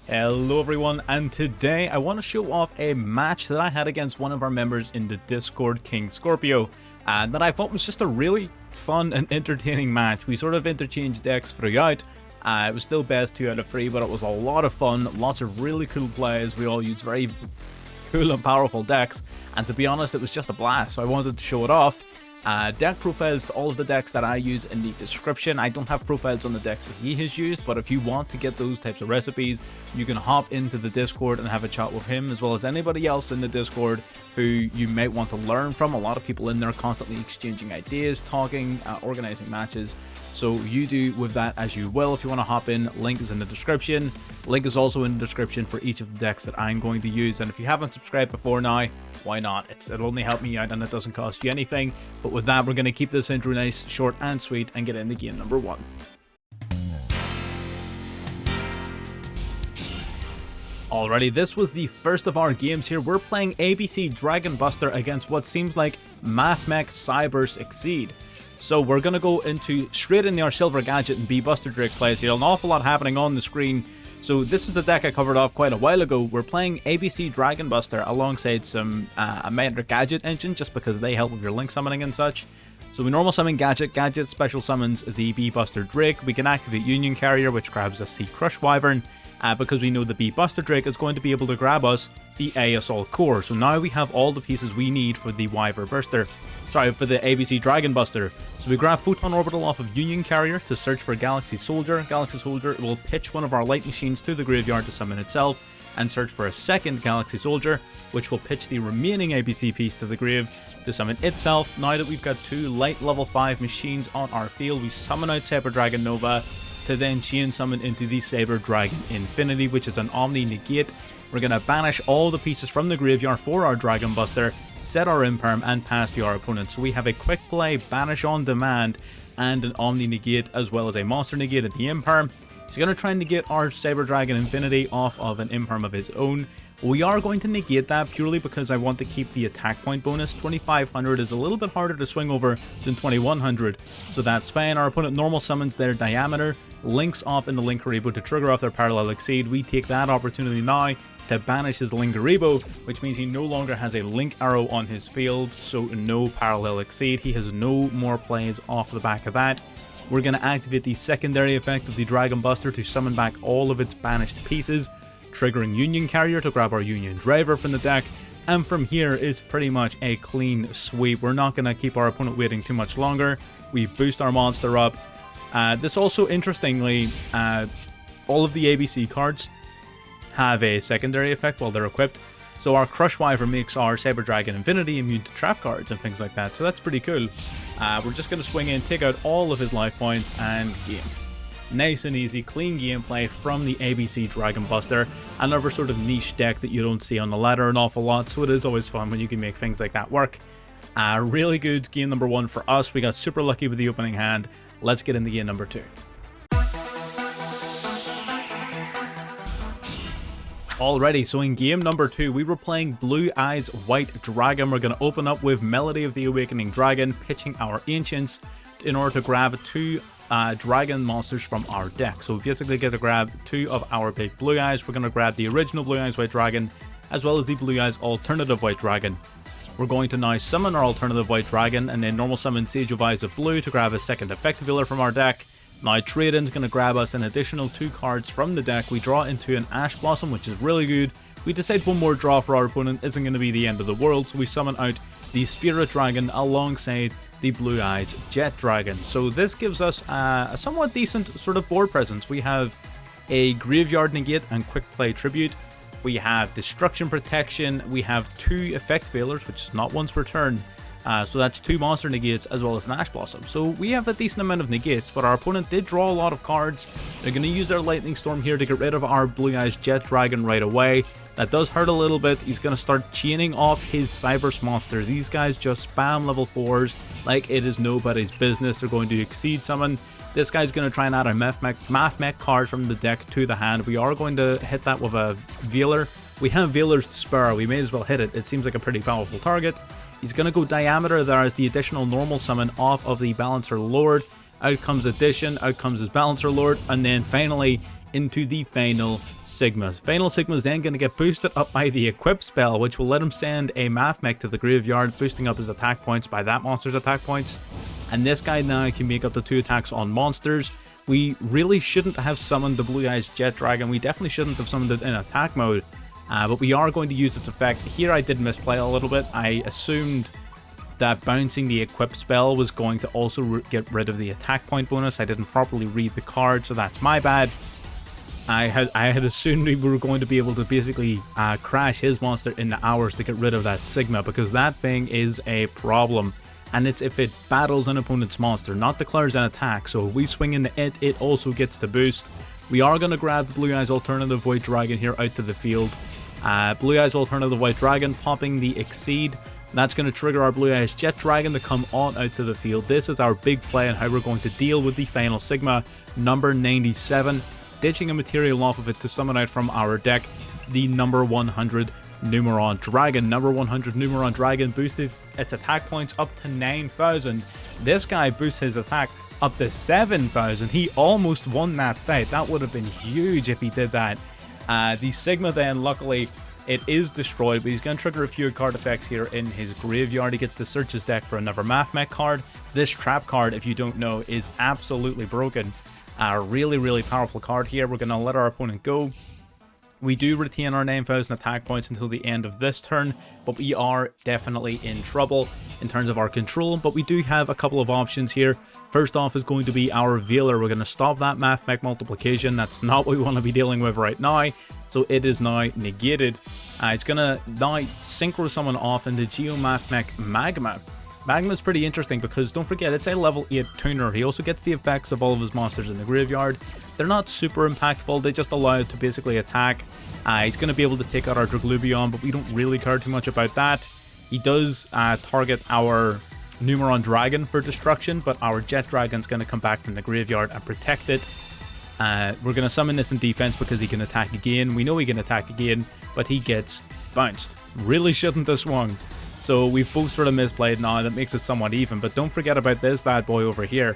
Hello everyone, and today I want to show off a match that I had against one of our members in the Discord, King Scorpio, and that I thought was just a really fun and entertaining match. We sort of interchanged decks throughout. It was still best 2 out of 3, but it was a lot of fun, lots of really cool plays. We all used very cool and powerful decks, and to be honest, it was just a blast, so I wanted to show it off. Deck profiles to all of the decks that I use in the description. I don't have profiles on the decks that he has used, but if you want to get those types of recipes, you can hop into the Discord and have a chat with him, as well as anybody else in the Discord who you might want to learn from. A lot of people in there constantly exchanging ideas, talking, organizing matches. So you do with that as you will. If you want to hop in, link is in the description. Link is also in the description for each of the decks that I'm going to use. And if you haven't subscribed before now, why not? It'll only help me out and it doesn't cost you anything. But with that, we're going to keep this intro nice, short and sweet and get into game number 1. Alrighty, this was the first of our games here. We're playing ABC Dragon Buster against what seems like Mathmechs Cybers Exceed. So we're going to go straight into our Silver Gadget and B Buster Drake plays here. An awful lot happening on the screen. So this was a deck I covered off quite a while ago. We're playing ABC Dragon Buster alongside some Amander Gadget engine, just because they help with your link summoning and such. So we normal summon Gadget. Gadget special summons the B Buster Drake. We can activate Union Carrier, which grabs us the Crush Wyvern. Because we know the B Buster Drake is going to be able to grab us the A Assault Core. So now we have all the pieces we need for the Wyvern Burster. Sorry, for the ABC Dragon Buster. So we grab Photon Orbital off of Union Carrier to search for Galaxy Soldier. Galaxy Soldier will pitch one of our light machines to the graveyard to summon itself, and search for a second Galaxy Soldier, which will pitch the remaining ABC piece to the grave to summon itself. Now that we've got 2 light level 5 machines on our field, we summon out Saber Dragon Nova to then chain summon into the Saber Dragon Infinity, which is an Omni Negate. We're going to banish all the pieces from the graveyard for our Dragon Buster, set our Imperm, and pass to our opponent. So we have a quick play, banish on demand, and an Omni Negate, as well as a Monster Negate at the Imperm. So we're going to try and negate our Saber Dragon Infinity off of an Imperm of his own. We are going to negate that purely because I want to keep the attack point bonus. 2500 is a little bit harder to swing over than 2100, so that's fine. Our opponent normal summons their Diameter, links off in the Linkuriboh to trigger off their Parallel Exceed. We take that opportunity now to banish his Linkuriboh, which means he no longer has a Link Arrow on his field, so no Parallel Exceed. He has no more plays off the back of that. We're going to activate the secondary effect of the Dragon Buster to summon back all of its banished pieces, triggering Union Carrier to grab our Union Driver from the deck, and from here it's pretty much a clean sweep. We're not going to keep our opponent waiting too much longer. We boost our monster up. This also, interestingly, all of the ABC cards have a secondary effect while they're equipped. So our Crush Wyvern makes our Saber Dragon Infinity immune to trap cards and things like that, so that's pretty cool. We're just going to swing in, take out all of his life points, and game. Nice and easy, clean gameplay from the ABC Dragon Buster. Another sort of niche deck that you don't see on the ladder an awful lot, so it is always fun when you can make things like that work. Really good game number 1 for us. We got super lucky with the opening hand. Let's get into game number 2. Alrighty, so in game number 2, we were playing Blue Eyes White Dragon. We're going to open up with Melody of the Awakening Dragon, pitching our Ancients in order to grab 2 dragon monsters from our deck. So we basically get to grab 2 of our big Blue Eyes. We're going to grab the original Blue Eyes White Dragon, as well as the Blue Eyes Alternative White Dragon. We're going to now summon our Alternative White Dragon, and then normal summon Sage of Eyes of Blue to grab a second Effective Healer from our deck. Now Trade-In is going to grab us an additional 2 cards from the deck. We draw into an Ash Blossom, which is really good. We decide one more draw for our opponent isn't going to be the end of the world, so we summon out the Spirit Dragon alongside the Blue Eyes Jet Dragon. So this gives us a somewhat decent sort of board presence. We have a Graveyard Negate and Quick Play Tribute. We have Destruction Protection. We have 2 Effect Failures, which is not once per turn. So that's 2 Monster Negates as well as an Ash Blossom. So we have a decent amount of negates, but our opponent did draw a lot of cards. They're going to use their Lightning Storm here to get rid of our Blue Eyes Jet Dragon right away. That does hurt a little bit. He's going to start chaining off his Cybers monsters. These guys just spam level 4s like it is nobody's business. They're going to Exceed Summon. This guy's going to try and add a Mathmech card from the deck to the hand. We are going to hit that with a Veiler. We have Veilers to spare. We may as well hit it. It seems like a pretty powerful target. He's going to go Diameter there as the additional normal summon off of the Balancer Lord. Out comes Addition, out comes his Balancer Lord, and then finally into the Final Sigma. Final Sigma is then going to get boosted up by the Equip spell, which will let him send a Mathmech to the graveyard, boosting up his attack points by that monster's attack points. And this guy now can make up to 2 attacks on monsters. We really shouldn't have summoned the Blue Eyes Jet Dragon. We definitely shouldn't have summoned it in attack mode. But we are going to use its effect. Here I did misplay a little bit. I assumed that bouncing the Equip spell was going to also get rid of the attack point bonus. I didn't properly read the card, so that's my bad. I had assumed we were going to be able to basically crash his monster into ours to get rid of that Sigma, because that thing is a problem. And it's if it battles an opponent's monster, not declares an attack. So if we swing into it, it also gets to boost. We are going to grab the Blue Eyes Alternative White Dragon here out to the field. Blue Eyes Alternative White Dragon popping the Exceed. That's going to trigger our Blue Eyes Jet Dragon to come on out to the field. This is our big play on how we're going to deal with the Final Sigma, number 97. Ditching a material off of it to summon out from our deck the number 100 Numeron Dragon. Number 100 Numeron Dragon boosted its attack points up to 9,000. This guy boosts his attack up to 7,000. He almost won that fight. That would have been huge if he did that. The Sigma then, luckily, it is destroyed, but he's going to trigger a few card effects here in his graveyard. He gets to search his deck for another Mathmech card. This trap card, if you don't know, is absolutely broken. A really powerful card here. We're going to let our opponent go. We do retain our 9,000 attack points until the end of this turn, but we are definitely in trouble in terms of our control. But we do have a couple of options here. First off is going to be our Veiler. We're going to stop that Mathmech multiplication. That's not what we want to be dealing with right now, so it is now negated. It's going to now synchro someone off into Mathmech Magma. Magma is pretty interesting because, don't forget, it's a level 8 tuner. He also gets the effects of all of his monsters in the graveyard. They're not super impactful, they just allow it to basically attack. He's going to be able to take out our Draglubion, but we don't really care too much about that. He does target our Numeron Dragon for destruction, but our Jet Dragon's going to come back from the graveyard and protect it. We're going to summon this in defense because he can attack again. We know he can attack again, but he gets bounced. Really shouldn't have swung. So we've both sort of misplayed now. That makes it somewhat even, but don't forget about this bad boy over here.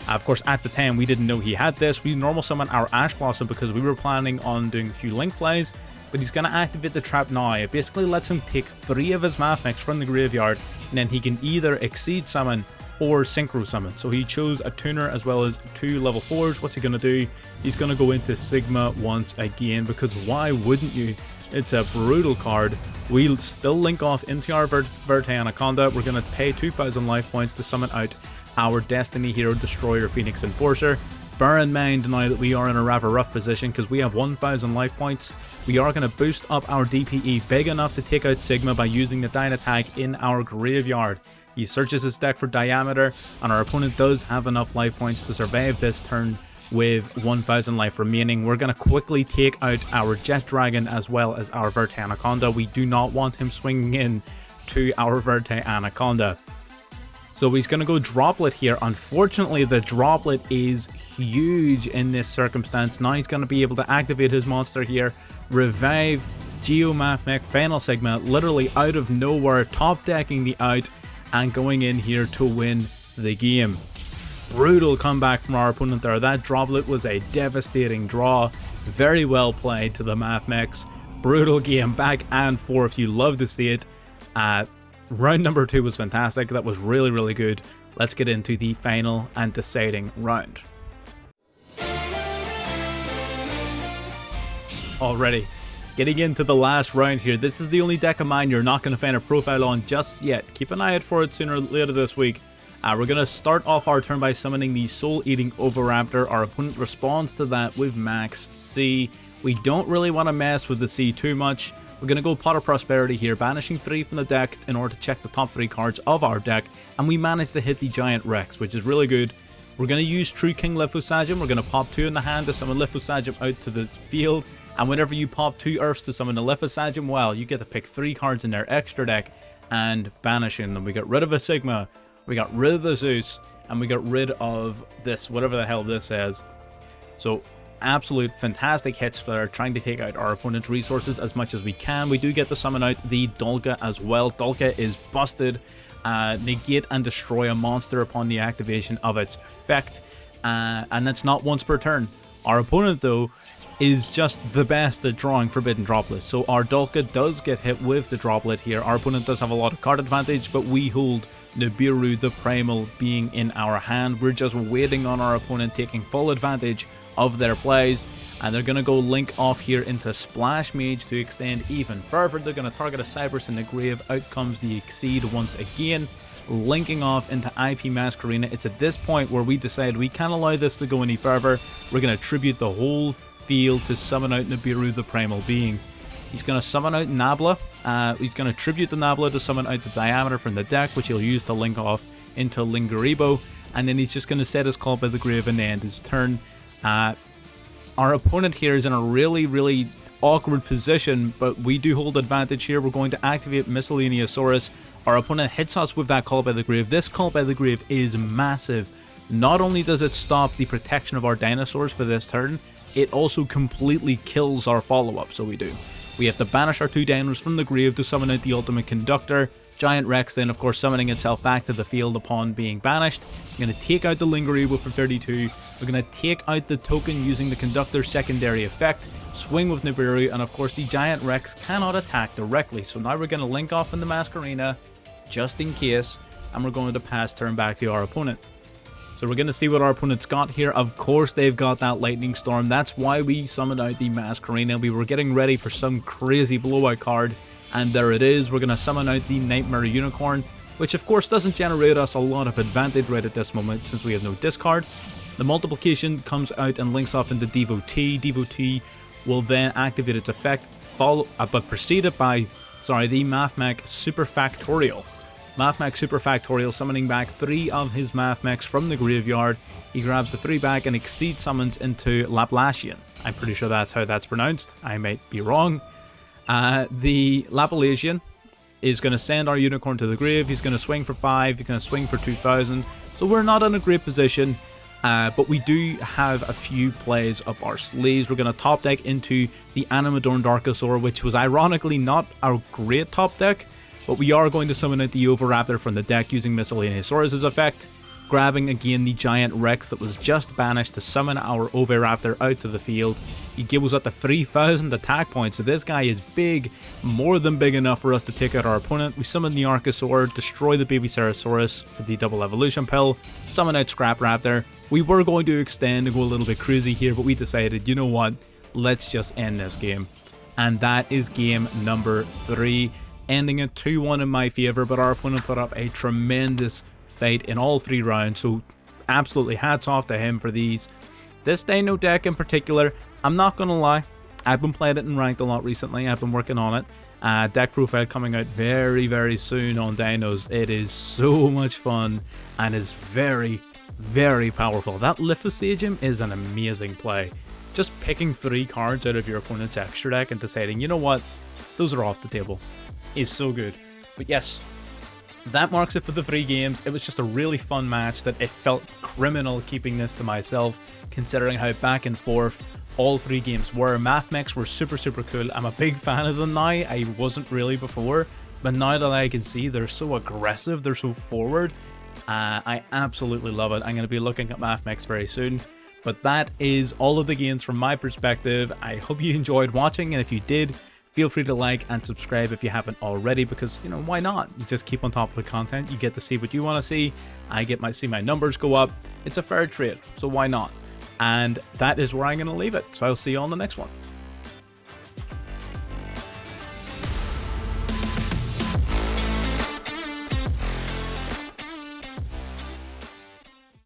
Of course, at the time, we didn't know he had this. We normal summon our Ash Blossom because we were planning on doing a few Link plays, but he's going to activate the trap now. It basically lets him take 3 of his Mathmechs from the graveyard, and then he can either Exceed Summon or Synchro Summon. So he chose a tuner as well as 2 level 4s. What's he going to do? He's going to go into Sigma once again, because why wouldn't you? It's a brutal card. We'll still link off into our Verte Anaconda. We're going to pay 2,000 life points to summon out our Destiny Hero Destroyer Phoenix Enforcer. Bear in mind now that we are in a rather rough position because we have 1,000 life points. We are going to boost up our DPE big enough to take out Sigma by using the Dyne attack in our graveyard. He searches his deck for Diameter, and our opponent does have enough life points to survive this turn with 1,000 life remaining. We're going to quickly take out our Jet Dragon as well as our Verte Anaconda. We do not want him swinging in to our Verte Anaconda. So he's going to go Droplet here. Unfortunately, the Droplet is huge in this circumstance. Now he's going to be able to activate his monster here, revive Mathmech Final Sigma, literally out of nowhere, top decking the out and going in here to win the game. Brutal comeback from our opponent there. That Droplet was a devastating draw. Very well played to the Mathmechs. Brutal game, back and forth. You love to see it. Round number 2 was fantastic. That was really good. Let's get into the final and deciding round. Already getting into the last round here. This is the only deck of mine you're not going to find a profile on just yet. Keep an eye out for it sooner or later this week. We're going to start off our turn by summoning the Soul Eating Oviraptor. Our opponent responds to that with Max C. We don't really want to mess with the C too much. We're going to go Pot of Prosperity here, banishing 3 from the deck in order to check the top 3 cards of our deck, and we managed to hit the Giant Rex, which is really good. We're going to use True King Lithosagem. We're going to pop 2 in the hand to summon Lithosagem out to the field, and whenever you pop 2 Earths to summon a Lithosagem, well, you get to pick 3 cards in their extra deck and banishing them. We got rid of a Sigma, we got rid of the Zeus, and we got rid of this, whatever the hell this is. So absolute fantastic hits for trying to take out our opponent's resources as much as we can. We do get to summon out the Dolga as well. Dolga is busted. Negate and destroy a monster upon the activation of its effect, and that's not once per turn. Our opponent, though, is just the best at drawing forbidden droplets. So our Dolka does get hit with the droplet here. Our opponent does have a lot of card advantage, but we hold Nibiru the Primal being in our hand. We're just waiting on our opponent taking full advantage of their plays, and they're going to go link off here into Splash Mage to extend even further. They're going to target a Cyberse in the grave. Out comes the Exceed once again, linking off into IP Masquerena. It's at this point where we decide we can't allow this to go any further. We're going to tribute the whole field to summon out Nibiru the Primal Being. He's going to summon out Nabla. He's going to tribute the Nabla to summon out the Diameter from the deck, which he'll use to link off into Lingaribo. And then he's just going to set his Call by the Grave and end his turn. Our opponent here is in a really awkward position, but we do hold advantage here. We're going to activate Miscellaneousaurus. Our opponent hits us with that Call by the Grave. This Call by the Grave is massive. Not only does it stop the protection of our dinosaurs for this turn, it also completely kills our follow-up, so we do. We have to banish our 2 dinos from the grave to summon out the Ultimate Conductor. Giant Rex then, of course, summoning itself back to the field upon being banished. We're going to take out the Lingaribo for 32. We're going to take out the token using the Conductor's secondary effect, swing with Nibiru, and of course the Giant Rex cannot attack directly. So now we're going to link off in the Masquerena, just in case, and we're going to pass turn back to our opponent. So we're going to see what our opponent's got here. Of course, they've got that Lightning Storm. That's why we summoned out the Masquerena. We were getting ready for some crazy blowout card, and there it is. We're going to summon out the Nightmare Unicorn, which of course doesn't generate us a lot of advantage right at this moment since we have no discard. The multiplication comes out and links off into Devotee. Devotee will then activate its effect, but preceded by, the Mathmech Superfactorial. Mathmech Superfactorial summoning back 3 of his Mathmechs from the graveyard. He grabs the 3 back and Exceed summons into Laplacian. I'm pretty sure that's how that's pronounced. I might be wrong. The Laplacian is going to send our Unicorn to the grave. He's going to swing for 5. He's going to swing for 2,000. So we're not in a great position. But we do have a few plays up our sleeves. We're going to top deck into the Animadorn Darkosaur, which was ironically not our great top deck. But we are going to summon out the Oviraptor from the deck using Miscellaneousaurus' effect, grabbing again the Giant Rex that was just banished to summon our Oviraptor out to the field. He gives us the 3,000 attack points, so this guy is big, more than big enough for us to take out our opponent. We summon the Archosaur, destroy the Baby Ceratosaurus for the double evolution pill, summon out Scrap Raptor. We were going to extend and go a little bit crazy here, but we decided, you know what, let's just end this game. And that is game number 3. Ending it 2-1 in my favor, but our opponent put up a tremendous fight in all 3 rounds, so absolutely hats off to him for these. This Dino deck in particular, I'm not gonna lie, I've been playing it in ranked a lot recently. I've been working on it. Deck profile coming out very soon on Dinos. It is so much fun and is very powerful. That Lithosagium is an amazing play. Just picking 3 cards out of your opponent's extra deck and deciding, you know what, those are off the table, is so good. But yes, that marks it for the 3 games. It was just a really fun match that it felt criminal keeping this to myself, considering how back and forth all 3 games were. Mathmechs were super cool. I'm a big fan of them now. I wasn't really before, but now that I can see they're so aggressive, they're so forward, I absolutely love it. I'm going to be looking at Mathmechs very soon. But that is all of the games from my perspective. I hope you enjoyed watching, and if you did, feel free to like and subscribe if you haven't already, because, you know, why not? You just keep on top of the content. You get to see what you want to see. I get see my numbers go up. It's a fair trade, so why not? And that is where I'm going to leave it. So I'll see you on the next one.